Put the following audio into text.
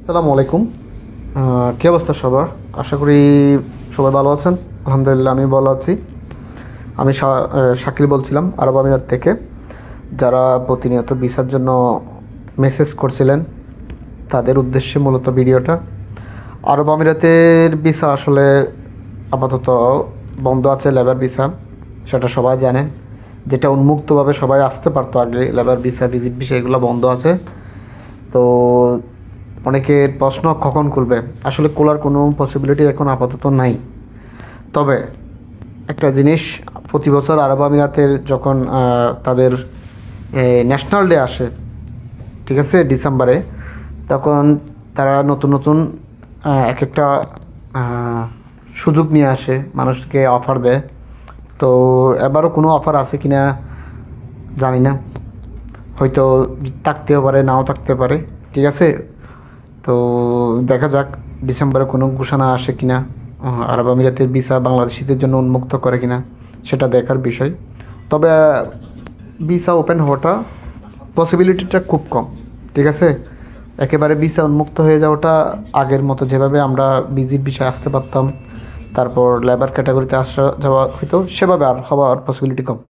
আসসালামু আলাইকুম। কী অবস্থা সবার? আশা করি সবাই ভালো আছেন। আলহামদুলিল্লাহ আমি ভালো আছি। আমি শাকিল বলছিলাম আরব আমিরাত থেকে। যারা প্রতিনিয়ত ভিসার জন্য মেসেজ করছিলেন তাদের উদ্দেশ্যে মূলত ভিডিওটা। আরব আমিরাতের ভিসা আসলে আপাতত বন্ধ আছে, লেবার ভিসা, সেটা সবাই জানেন। যেটা উন্মুক্তভাবে সবাই আসতে পারতো আগে, লেবার ভিসা, ভিজিট ভিসা, এগুলো বন্ধ আছে। তো অনেকের প্রশ্ন কখন খুলবে, আসলে খোলার কোনো পসিবিলিটি এখন আপাতত নাই। তবে একটা জিনিস, প্রতি বছর আরব আমিরাতের যখন তাদের ন্যাশনাল ডে আসে, ঠিক আছে, ডিসেম্বরে, তখন তারা নতুন নতুন এক একটা আহ, সুযোগ নিয়ে আসে, মানুষকে অফার দেয়। তো এবারও কোনো অফার আছে কি না জানি না, হয়তো থাকতেও পারে, নাও থাকতে পারে, ঠিক আছে। তো দেখা যাক ডিসেম্বরে কোনো ঘোষণা আসে কিনা, আরব আমিরাতের ভিসা বাংলাদেশিদের জন্য উন্মুক্ত করে কিনা, সেটা দেখার বিষয়। তবে ভিসা ওপেন হওয়াটা পসিবিলিটিটা খুব কম, ঠিক আছে। একেবারে ভিসা উন্মুক্ত হয়ে যাওয়াটা আগের মতো যেভাবে আমরা ভিজিট ভিসায় আসতে পারতাম, তারপর লেবার ক্যাটাগরিতে আসা যাওয়া হইতো, সেভাবে আর হওয়ার পসিবিলিটি কম।